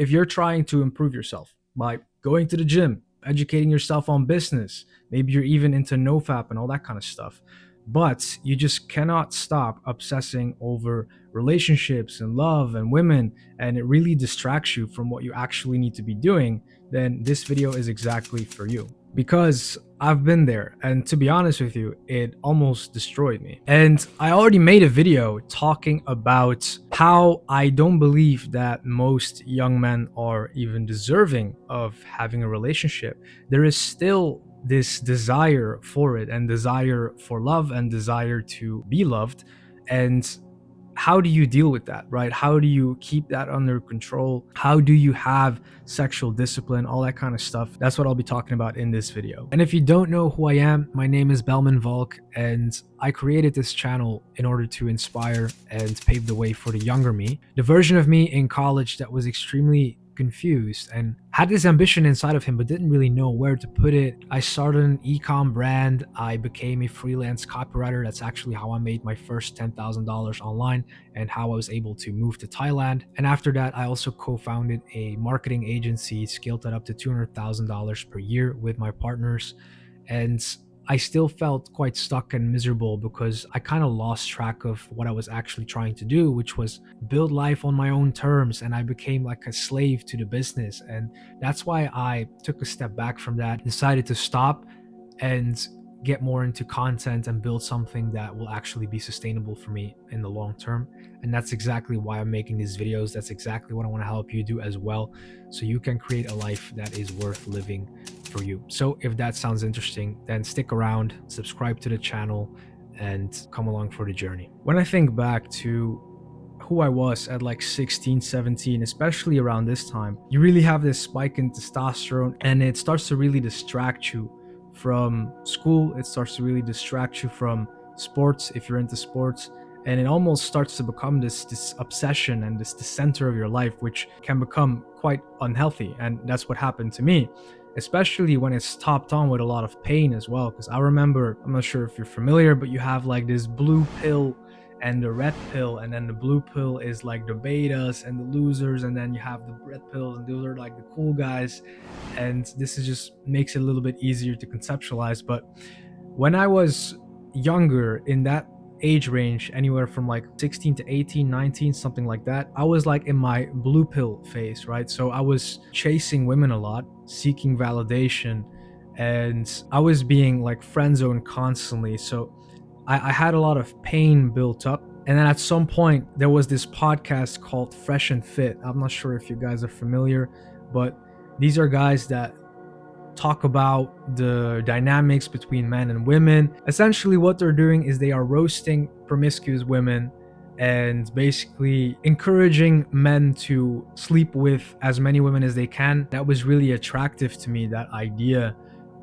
if you're trying to improve yourself by going to the gym, educating yourself on business, maybe you're even into nofap and all that kind of stuff, but you just cannot stop obsessing over relationships and love and women, and it really distracts you from what you actually need to be doing, then this video is exactly for you. Because I've been there, and to be honest with you, it almost destroyed me. And I already made a video talking about how I don't believe that most young men are even deserving of having a relationship. There is still this desire for it, and desire for love, and desire to be loved. And how do you deal with that, right? How do you keep that under control? How do you have sexual discipline, all that kind of stuff? That's what I'll be talking about in this video. And if you don't know who I am, my name is Belman Volk, and I created this channel in order to inspire and pave the way for the younger me, the version of me in college that was extremely confused and had this ambition inside of him but didn't really know where to put it. I started an ecom brand. I became a freelance copywriter. That's actually how I made my first $10,000 online and how I was able to move to Thailand. And after that, I also co-founded a marketing agency, scaled that up to $200,000 per year with my partners. And I still felt quite stuck and miserable because I kind of lost track of what I was actually trying to do, which was build life on my own terms. And I became like a slave to the business. And that's why I took a step back from that, decided to stop and get more into content and build something that will actually be sustainable for me in the long term. And that's exactly why I'm making these videos. That's exactly what I want to help you do as well, so you can create a life that is worth living for you. So if that sounds interesting, then stick around, subscribe to the channel, and come along for the journey. When I think back to who I was at like 16, 17, especially around this time, you really have this spike in testosterone, and it starts to really distract you from school. It starts to really distract you from sports if you're into sports, and it almost starts to become this obsession and this the center of your life, which can become quite unhealthy. And that's what happened to me, especially when it's topped on with a lot of pain as well. Because I remember, I'm not sure if you're familiar, but you have like this blue pill and the red pill, and then the blue pill is like the betas and the losers, and then you have the red pills, and those are like the cool guys. And this is just makes it a little bit easier to conceptualize. But when I was younger, in that age range, anywhere from like 16 to 18, 19, something like that, I was like in my blue pill phase, right? So I was chasing women a lot, seeking validation, and I was being like friend zoned constantly. So I had a lot of pain built up. And then at some point, there was this podcast called Fresh and Fit. I'm not sure if you guys are familiar, but these are guys that talk about the dynamics between men and women. Essentially, what they're doing is they are roasting promiscuous women and basically encouraging men to sleep with as many women as they can. That was really attractive to me, that idea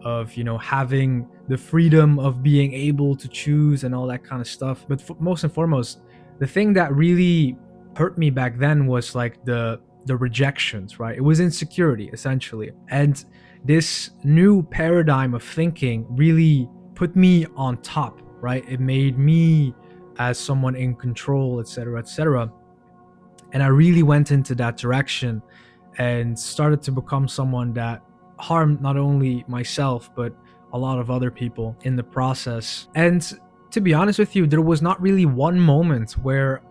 of, you know, having the freedom of being able to choose and all that kind of stuff. But most and foremost, the thing that really hurt me back then was like the rejections, right? It was insecurity essentially. And this new paradigm of thinking really put me on top, right? It made me as someone in control, etc., etc. And I really went into that direction and started to become someone that harmed not only myself but a lot of other people in the process. And to be honest with you, there was not really one moment where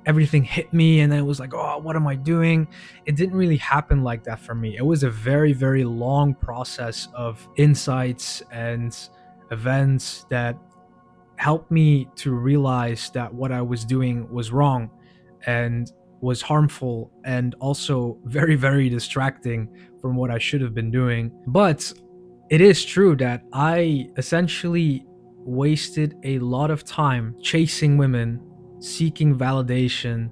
everything hit me and then it was like, oh, what am I doing? It didn't really happen like that for me. It was a very, very long process of insights and events that helped me to realize that what I was doing was wrong and was harmful, and also very, very distracting from what I should have been doing. But it is true that I essentially wasted a lot of time chasing women, seeking validation,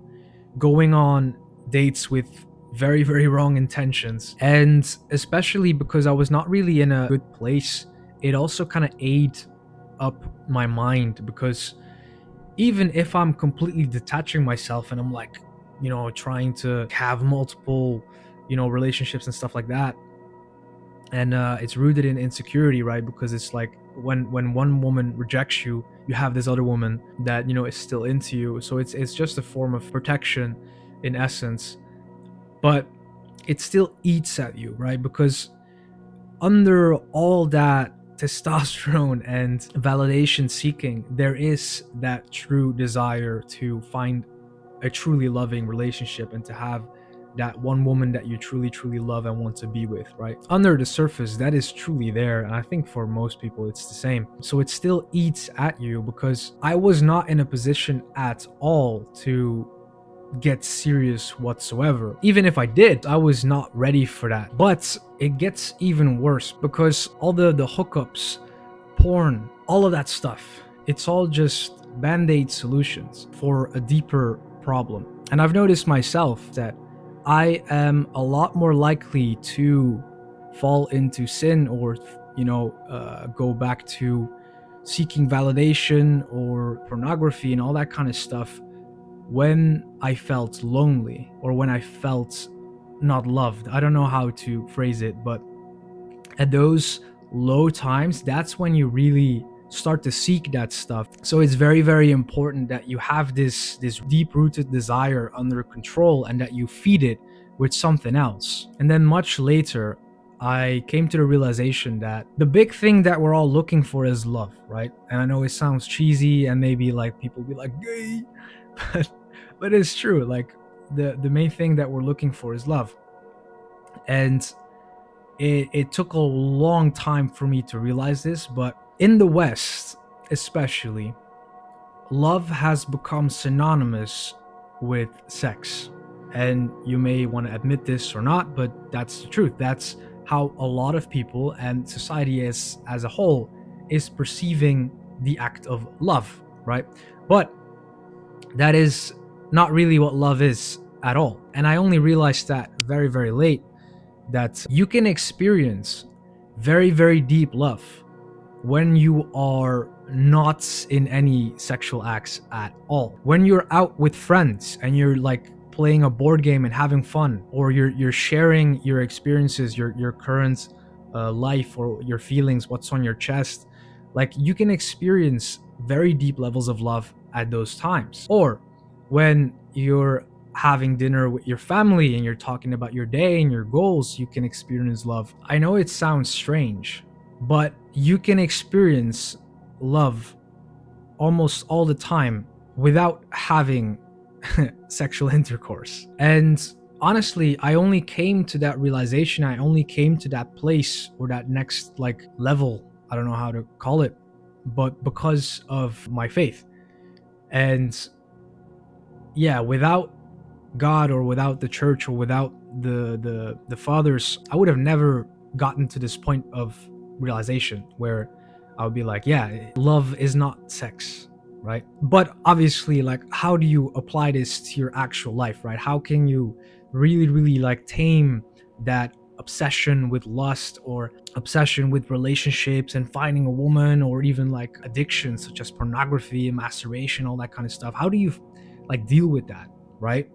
going on dates with very, very wrong intentions. And especially because I was not really in a good place, it also kind of ate up my mind, because even if I'm completely detaching myself and I'm like, you know, trying to have multiple, you know, relationships and stuff like that, and it's rooted in insecurity, right? Because it's like when one woman rejects you, you have this other woman that, you know, is still into you. So it's just a form of protection in essence. But it still eats at you, right? Because under all that testosterone and validation seeking, there is that true desire to find a truly loving relationship and to have that one woman that you truly, truly love and want to be with, right? Under the surface, that is truly there. And I think for most people, it's the same. So it still eats at you because I was not in a position at all to get serious whatsoever. Even if I did, I was not ready for that. But it gets even worse because all the hookups, porn, all of that stuff, it's all just band-aid solutions for a deeper problem. And I've noticed myself that I am a lot more likely to fall into sin or, go back to seeking validation or pornography and all that kind of stuff when I felt lonely or when I felt not loved. I don't know how to phrase it, but at those low times, that's when you really start to seek that stuff. So it's very, very important that you have this deep rooted desire under control and that you feed it with something else. And then much later, I came to the realization that the big thing that we're all looking for is love, right? And I know it sounds cheesy and maybe like people be like gay, but it's true. Like the main thing that we're looking for is love. And it took a long time for me to realize this, but in the West, especially, love has become synonymous with sex. And you may want to admit this or not, but that's the truth. That's how a lot of people and society as a whole is perceiving the act of love, right? But that is not really what love is at all. And I only realized that very, very late, that you can experience very, very deep love when you are not in any sexual acts at all. When you're out with friends and you're like playing a board game and having fun, or you're sharing your experiences, your current life or your feelings, what's on your chest, like you can experience very deep levels of love at those times. Or when you're having dinner with your family and you're talking about your day and your goals, you can experience love. I know it sounds strange, but you can experience love almost all the time without having sexual intercourse. And honestly, I only came to that realization, I only came to that place or that next like level, I don't know how to call it, but because of my faith. And yeah, without God or without the church or without the fathers, I would have never gotten to this point of realization where I would be like, yeah, love is not sex, right? But obviously, like, how do you apply this to your actual life, right? How can you really, really like tame that obsession with lust or obsession with relationships and finding a woman, or even like addictions such as pornography and masturbation, all that kind of stuff? How do you like deal with that, right?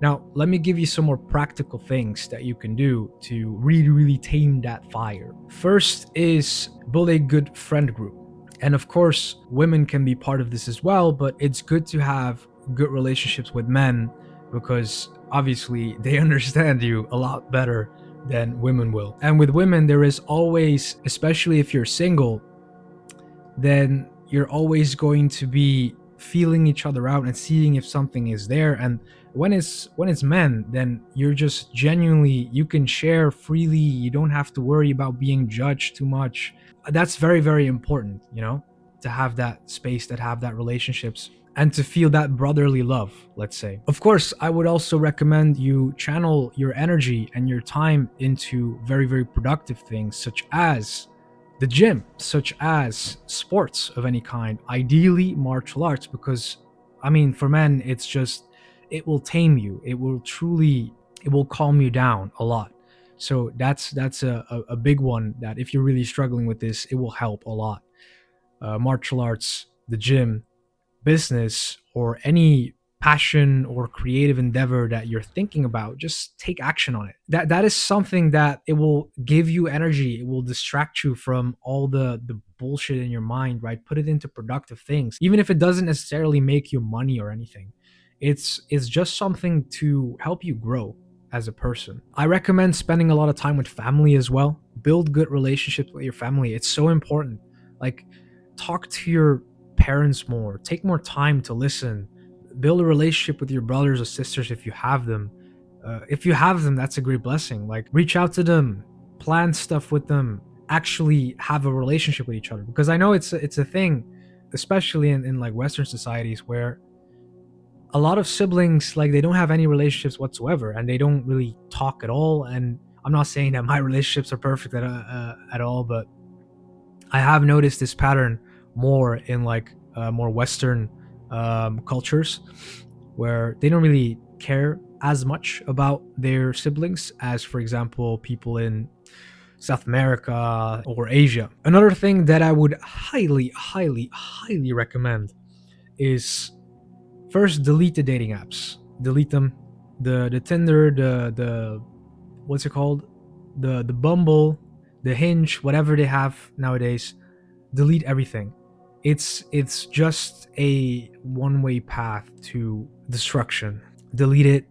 Now, let me give you some more practical things that you can do to really, really tame that fire. First is build a good friend group. And of course, women can be part of this as well, but it's good to have good relationships with men because obviously they understand you a lot better than women will. And with women, there is always, especially if you're single, then you're always going to be feeling each other out and seeing if something is there. And when it's men, then you're just genuinely, you can share freely, you don't have to worry about being judged too much. That's very, very important, to have that space, that have that relationships, and to feel that brotherly love, let's say. Of course, I would also recommend you channel your energy and your time into very, very productive things, such as the gym, such as sports of any kind, ideally martial arts, because I mean, for men, it's just, it will tame you. It will calm you down a lot. So that's a big one that if you're really struggling with this, it will help a lot. Martial arts, the gym, business, or any passion or creative endeavor that you're thinking about, just take action on it. That is something that it will give you energy. It will distract you from all the bullshit in your mind, right? Put it into productive things, even if it doesn't necessarily make you money or anything. It's just something to help you grow. as a person. I recommend spending a lot of time with family as well. Build good relationships with your family. It's so important. Like, talk to your parents more. Take more time to listen. Build a relationship with your brothers or sisters if you have them. If you have them, that's a great blessing. Like, reach out to them, plan stuff with them, actually have a relationship with each other. Because I know it's a thing, especially in like Western societies, where a lot of siblings, like, they don't have any relationships whatsoever, and they don't really talk at all. And I'm not saying that my relationships are perfect at all, but I have noticed this pattern more in like more Western cultures, where they don't really care as much about their siblings as, for example, people in South America or Asia. Another thing that I would highly, highly, highly recommend is, first, delete the dating apps. Delete them. The Tinder, the what's it called? The Bumble, the Hinge, whatever they have nowadays. Delete everything. It's just a one-way path to destruction. Delete it.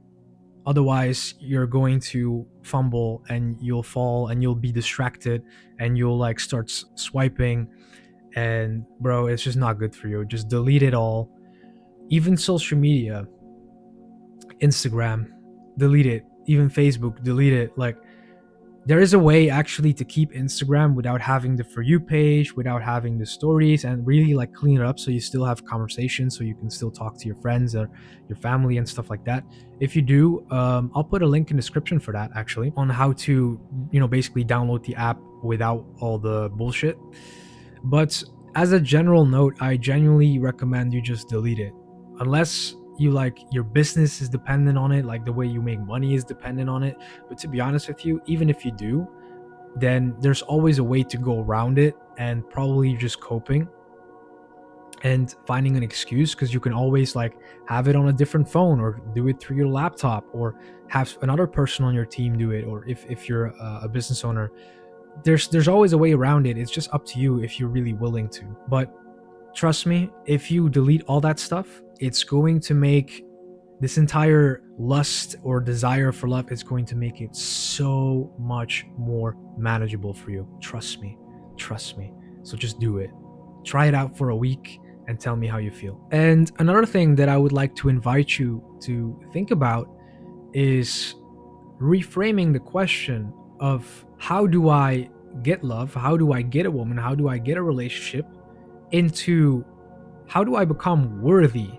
Otherwise, you're going to fumble and you'll fall and you'll be distracted and you'll like start swiping, and bro, it's just not good for you. Just delete it all. Even social media, Instagram, delete it. Even Facebook, delete it. Like, there is a way actually to keep Instagram without having the For You page, without having the stories, and really like clean it up so you still have conversations, so you can still talk to your friends or your family and stuff like that. If you do, I'll put a link in the description for that, actually, on how to, basically download the app without all the bullshit. But as a general note, I genuinely recommend you just delete it. Unless you like your business is dependent on it, like the way you make money is dependent on it. But to be honest with you, even if you do, then there's always a way to go around it, and probably just coping and finding an excuse, because you can always like have it on a different phone or do it through your laptop, or have another person on your team do it, or if you're a business owner, there's always a way around it. It's just up to you if you're really willing to. But trust me, if you delete all that stuff, it's going to make this entire lust or desire for love, is going to make it so much more manageable for you. Trust me. Trust me. So just do it. Try it out for a week and tell me how you feel. And another thing that I would like to invite you to think about is reframing the question of, how do I get love? How do I get a woman? How do I get a relationship? Into, how do I become worthy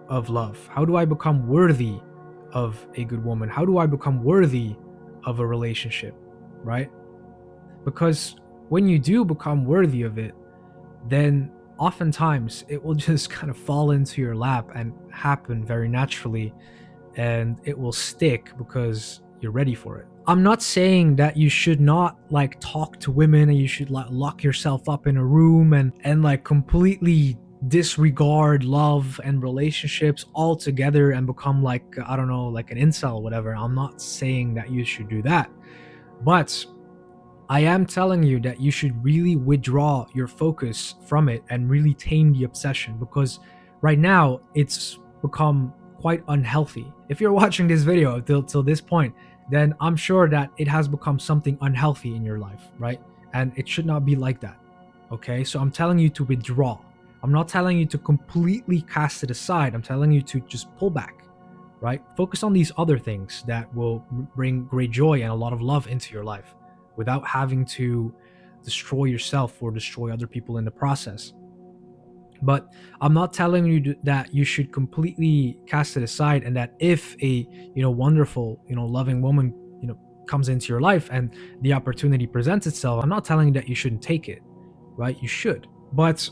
of love? How do I become worthy of a good woman? How do I become worthy of a relationship? Right? Because when you do become worthy of it, then oftentimes it will just kind of fall into your lap and happen very naturally, and it will stick because you're ready for it. I'm not saying that you should not like talk to women and you should like lock yourself up in a room and like completely disregard love and relationships altogether and become like, I don't know, like an incel or whatever. I'm not saying that you should do that. But I am telling you that you should really withdraw your focus from it and really tame the obsession, because right now it's become quite unhealthy. If you're watching this video till this point, then I'm sure that it has become something unhealthy in your life, right? And it should not be like that. Okay? So I'm telling you to withdraw. I'm not telling you to completely cast it aside. I'm telling you to just pull back, right? Focus on these other things that will bring great joy and a lot of love into your life, without having to destroy yourself or destroy other people in the process. But I'm not telling you that you should completely cast it aside, and that if a wonderful loving woman comes into your life and the opportunity presents itself, I'm not telling you that you shouldn't take it, right? You should. But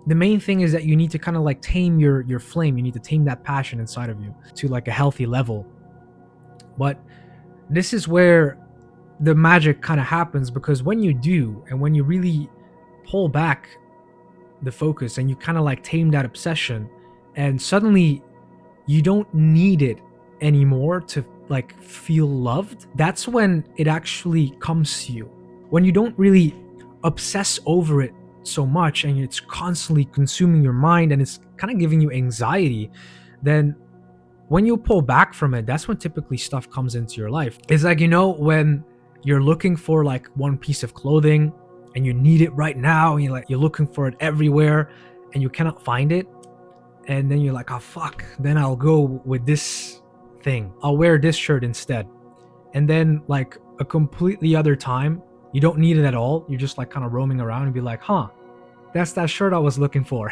the main thing is that you need to kind of like tame your flame. You need to tame that passion inside of you to like a healthy level. But this is where the magic kind of happens, because when you do, and when you really pull back the focus and you kind of like tame that obsession, and suddenly you don't need it anymore to like feel loved, that's when it actually comes to you. When you don't really obsess over it so much and it's constantly consuming your mind and it's kind of giving you anxiety, then when you pull back from it, that's when typically stuff comes into your life. It's like, you know, when you're looking for like one piece of clothing and you need it right now, and you're looking for it everywhere and you cannot find it, and then you're like, oh fuck, then I'll go with this thing. I'll wear this shirt instead. And then like a completely other time, you don't need it at all. You're just like kind of roaming around and be like, huh, that's that shirt I was looking for.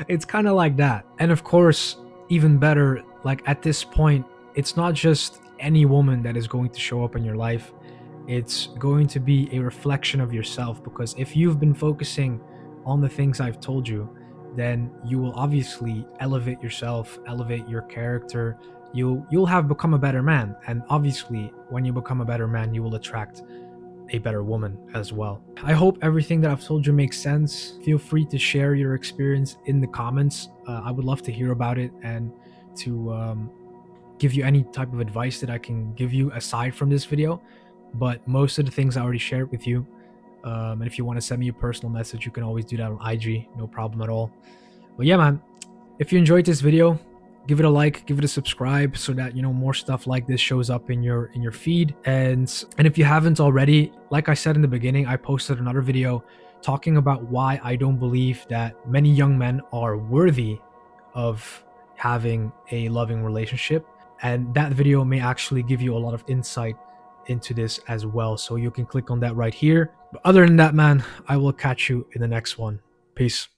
It's kind of like that. And of course, even better, like at this point, it's not just any woman that is going to show up in your life. It's going to be a reflection of yourself, because if you've been focusing on the things I've told you, then you will obviously elevate yourself, elevate your character. You'll have become a better man, and obviously when you become a better man, you will attract a better woman as well. I hope everything that I've told you makes sense. Feel free to share your experience in the comments. I would love to hear about it, and to give you any type of advice that I can give you aside from this video. But most of the things I already shared with you. And if you want to send me a personal message, you can always do that on IG, no problem at all. But yeah, man, if you enjoyed this video, give it a like, give it a subscribe, so that, you know, more stuff like this shows up in your feed. And if you haven't already, like I said in the beginning, I posted another video talking about why I don't believe that many young men are worthy of having a loving relationship. And that video may actually give you a lot of insight into this as well, so you can click on that right here. But other than that, man, I will catch you in the next one. Peace.